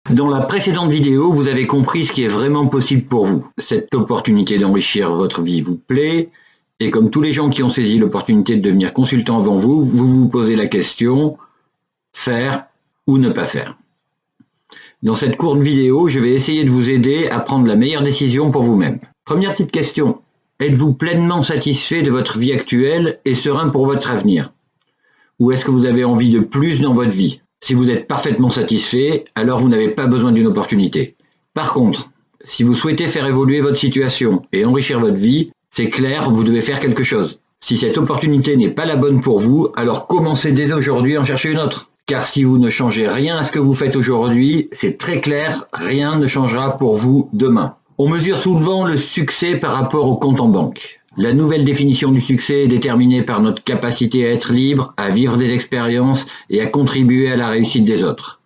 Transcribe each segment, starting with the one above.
Dans la précédente vidéo, vous avez compris ce qui est vraiment possible pour vous. Cette opportunité d'enrichir votre vie vous plaît, et comme tous les gens qui ont saisi l'opportunité de devenir consultant avant vous, vous vous posez la question, faire ou ne pas faire. Dans cette courte vidéo, je vais essayer de vous aider à prendre la meilleure décision pour vous-même. Première petite question, êtes-vous pleinement satisfait de votre vie actuelle et serein pour votre avenir? Ou est-ce que vous avez envie de plus dans votre vie? Si vous êtes parfaitement satisfait, alors vous n'avez pas besoin d'une opportunité. Par contre, si vous souhaitez faire évoluer votre situation et enrichir votre vie, c'est clair, vous devez faire quelque chose. Si cette opportunité n'est pas la bonne pour vous, alors commencez dès aujourd'hui à en chercher une autre. Car si vous ne changez rien à ce que vous faites aujourd'hui, c'est très clair, rien ne changera pour vous demain. On mesure souvent le succès par rapport au compte en banque. La nouvelle définition du succès est déterminée par notre capacité à être libre, à vivre des expériences et à contribuer à la réussite des autres.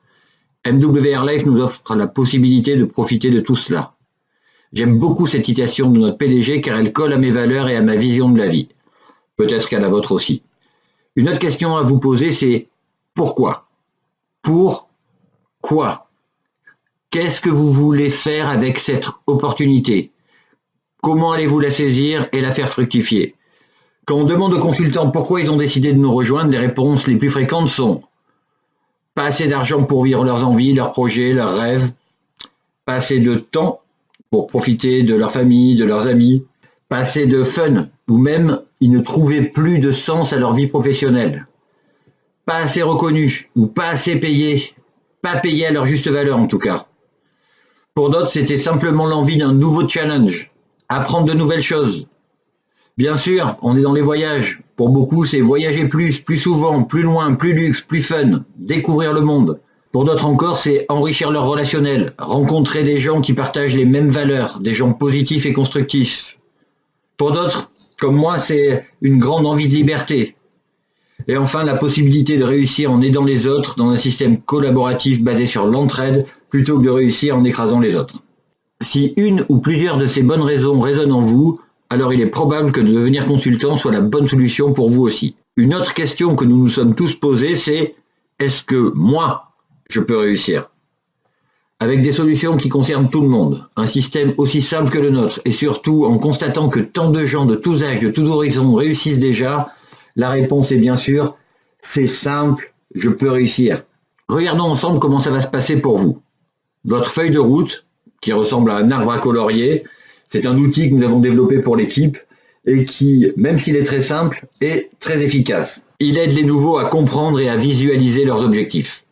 MWR Life nous offre la possibilité de profiter de tout cela. J'aime beaucoup cette citation de notre PDG car elle colle à mes valeurs et à ma vision de la vie. Peut-être qu'à la vôtre aussi. Une autre question à vous poser, c'est pourquoi? Pourquoi? Qu'est-ce que vous voulez faire avec cette opportunité? Comment allez-vous la saisir et la faire fructifier? Quand on demande aux consultants pourquoi ils ont décidé de nous rejoindre, les réponses les plus fréquentes sont pas assez d'argent pour vivre leurs envies, leurs projets, leurs rêves, pas assez de temps pour profiter de leur famille, de leurs amis, pas assez de fun, ou même ils ne trouvaient plus de sens à leur vie professionnelle, pas assez reconnus, ou pas assez payés, pas payés à leur juste valeur en tout cas. Pour d'autres, c'était simplement l'envie d'un nouveau challenge, apprendre de nouvelles choses. Bien sûr, on est dans les voyages. Pour beaucoup, c'est voyager plus souvent, plus loin, plus luxe, plus fun, découvrir le monde. Pour d'autres encore, c'est enrichir leur relationnel, rencontrer des gens qui partagent les mêmes valeurs, des gens positifs et constructifs. Pour d'autres, comme moi, c'est une grande envie de liberté. Et enfin, la possibilité de réussir en aidant les autres dans un système collaboratif basé sur l'entraide plutôt que de réussir en écrasant les autres. Si une ou plusieurs de ces bonnes raisons résonnent en vous, alors il est probable que de devenir consultant soit la bonne solution pour vous aussi. Une autre question que nous nous sommes tous posées, c'est est-ce que moi, je peux réussir? Avec des solutions qui concernent tout le monde, un système aussi simple que le nôtre, et surtout en constatant que tant de gens de tous âges, de tous horizons réussissent déjà, la réponse est bien sûr, c'est simple, je peux réussir. Regardons ensemble comment ça va se passer pour vous. Votre feuille de route, qui ressemble à un arbre à colorier. C'est un outil que nous avons développé pour l'équipe et qui, même s'il est très simple, est très efficace. Il aide les nouveaux à comprendre et à visualiser leurs objectifs.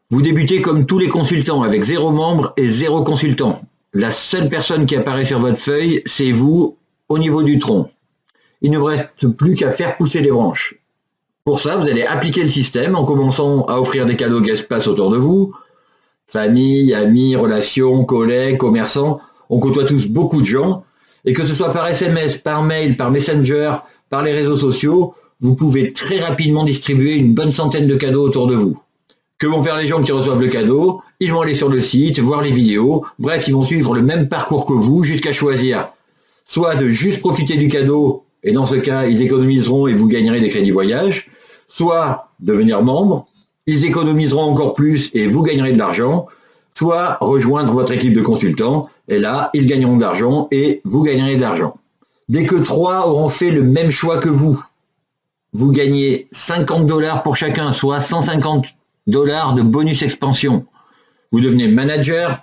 Vous débutez comme tous les consultants avec 0 membre et 0 consultant. La seule personne qui apparaît sur votre feuille, c'est vous au niveau du tronc. Il ne vous reste plus qu'à faire pousser les branches. Pour ça, vous allez appliquer le système en commençant à offrir des cadeaux qui se passent autour de vous. Famille, amis, relations, collègues, commerçants, on côtoie tous beaucoup de gens, et que ce soit par SMS, par mail, par Messenger, par les réseaux sociaux, vous pouvez très rapidement distribuer une bonne centaine de cadeaux autour de vous. Que vont faire les gens qui reçoivent le cadeau? Ils vont aller sur le site, voir les vidéos, bref, ils vont suivre le même parcours que vous jusqu'à choisir soit de juste profiter du cadeau, et dans ce cas, ils économiseront et vous gagnerez des crédits voyage, soit devenir membre, ils économiseront encore plus et vous gagnerez de l'argent, soit rejoindre votre équipe de consultants, et là, ils gagneront de l'argent et vous gagnerez de l'argent. Dès que 3 auront fait le même choix que vous gagnez $50 pour chacun, soit $150 de bonus expansion. Vous devenez manager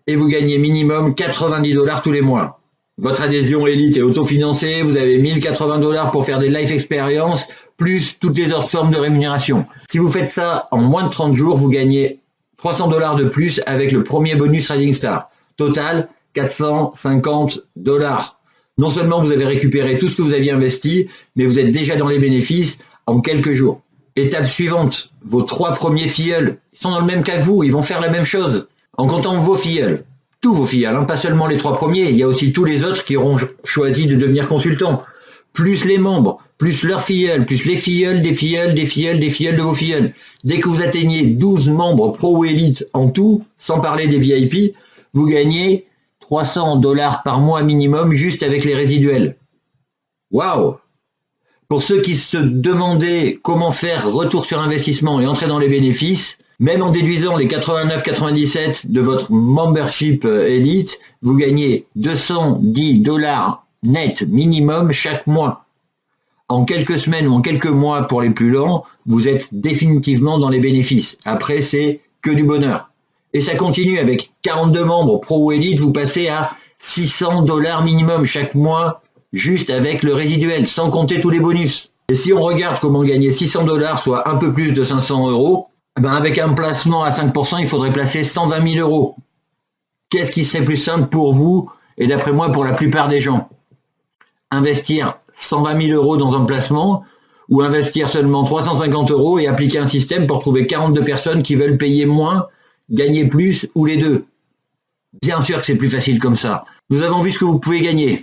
et vous gagnez minimum $90 tous les mois. Votre adhésion élite est autofinancée, vous avez $1080 pour faire des life experiences, plus toutes les autres formes de rémunération. Si vous faites ça en moins de 30 jours, vous gagnez $300 de plus avec le premier bonus Trading Star. Total, $450. Non seulement vous avez récupéré tout ce que vous aviez investi, mais vous êtes déjà dans les bénéfices en quelques jours. Étape suivante, vos 3 premiers filleuls sont dans le même cas que vous, ils vont faire la même chose. En comptant vos filleuls, tous vos filleuls, pas seulement les 3 premiers, il y a aussi tous les autres qui auront choisi de devenir consultants. Plus les membres, plus leurs filleuls, plus les filleuls, des filleuls, des filleuls, des filleuls de vos filleuls. Dès que vous atteignez 12 membres pro ou élite en tout, sans parler des VIP, vous gagnez $300 par mois minimum juste avec les résiduels. Waouh! Pour ceux qui se demandaient comment faire retour sur investissement et entrer dans les bénéfices, Même en déduisant les 89,97 de votre membership Elite, vous gagnez 210 $ net minimum chaque mois. En quelques semaines ou en quelques mois pour les plus lents, vous êtes définitivement dans les bénéfices. Après, c'est que du bonheur. Et ça continue avec 42 membres Pro ou Elite, vous passez à 600 $ minimum chaque mois, juste avec le résiduel, sans compter tous les bonus. Et si on regarde comment gagner 600 $, soit un peu plus de 500 €, avec un placement à 5%, il faudrait placer 120 000 €. Qu'est-ce qui serait plus simple pour vous et d'après moi pour la plupart des gens? Investir 120 000 € dans un placement ou investir seulement 350 € et appliquer un système pour trouver 42 personnes qui veulent payer moins, gagner plus ou les deux? Bien sûr que c'est plus facile comme ça. Nous avons vu ce que vous pouvez gagner.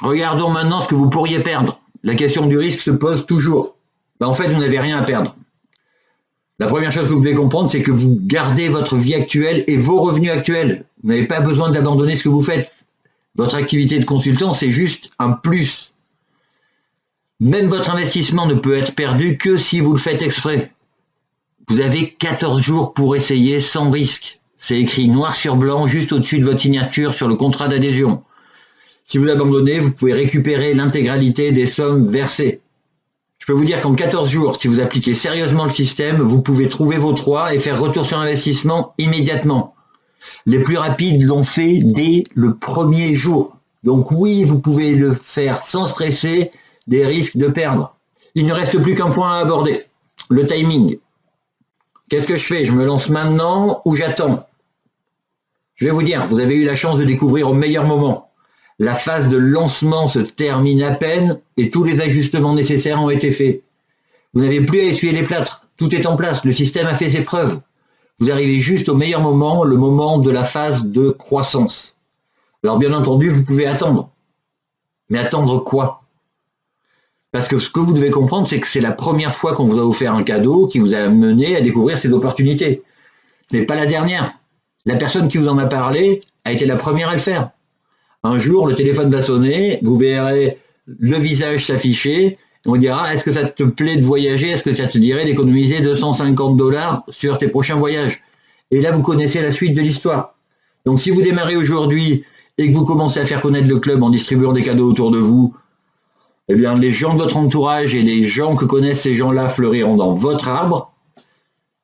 Regardons maintenant ce que vous pourriez perdre. La question du risque se pose toujours. En fait, vous n'avez rien à perdre. La première chose que vous devez comprendre, c'est que vous gardez votre vie actuelle et vos revenus actuels. Vous n'avez pas besoin d'abandonner ce que vous faites. Votre activité de consultant, c'est juste un plus. Même votre investissement ne peut être perdu que si vous le faites exprès. Vous avez 14 jours pour essayer sans risque. C'est écrit noir sur blanc juste au-dessus de votre signature sur le contrat d'adhésion. Si vous abandonnez, vous pouvez récupérer l'intégralité des sommes versées. Je peux vous dire qu'en 14 jours, si vous appliquez sérieusement le système, vous pouvez trouver vos 3 et faire retour sur investissement immédiatement. Les plus rapides l'ont fait dès le premier jour. Donc oui, vous pouvez le faire sans stresser des risques de perdre. Il ne reste plus qu'un point à aborder, le timing. Qu'est-ce que je fais? Je me lance maintenant ou j'attends? Je vais vous dire, vous avez eu la chance de découvrir au meilleur moment. La phase de lancement se termine à peine et tous les ajustements nécessaires ont été faits. Vous n'avez plus à essuyer les plâtres. Tout est en place. Le système a fait ses preuves. Vous arrivez juste au meilleur moment, le moment de la phase de croissance. Alors bien entendu, vous pouvez attendre. Mais attendre quoi? Parce que ce que vous devez comprendre, c'est que c'est la première fois qu'on vous a offert un cadeau qui vous a mené à découvrir ces opportunités. Ce n'est pas la dernière. La personne qui vous en a parlé a été la première à le faire. Un jour, le téléphone va sonner, vous verrez le visage s'afficher, on dira, est-ce que ça te plaît de voyager? Est-ce que ça te dirait d'économiser 250 $ sur tes prochains voyages? Et là, vous connaissez la suite de l'histoire. Donc, si vous démarrez aujourd'hui et que vous commencez à faire connaître le club en distribuant des cadeaux autour de vous, eh bien, les gens de votre entourage et les gens que connaissent ces gens-là fleuriront dans votre arbre.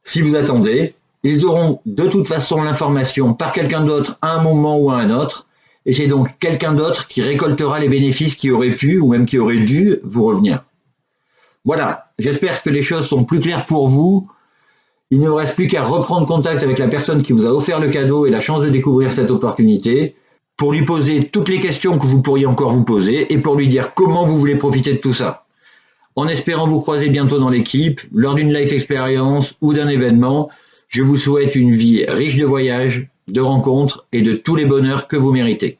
Si vous attendez, ils auront de toute façon l'information par quelqu'un d'autre à un moment ou à un autre. Et c'est donc quelqu'un d'autre qui récoltera les bénéfices qui auraient pu ou même qui auraient dû vous revenir. Voilà, j'espère que les choses sont plus claires pour vous. Il ne vous reste plus qu'à reprendre contact avec la personne qui vous a offert le cadeau et la chance de découvrir cette opportunité pour lui poser toutes les questions que vous pourriez encore vous poser et pour lui dire comment vous voulez profiter de tout ça. En espérant vous croiser bientôt dans l'équipe, lors d'une life expérience ou d'un événement, je vous souhaite une vie riche de voyages, de rencontres et de tous les bonheurs que vous méritez.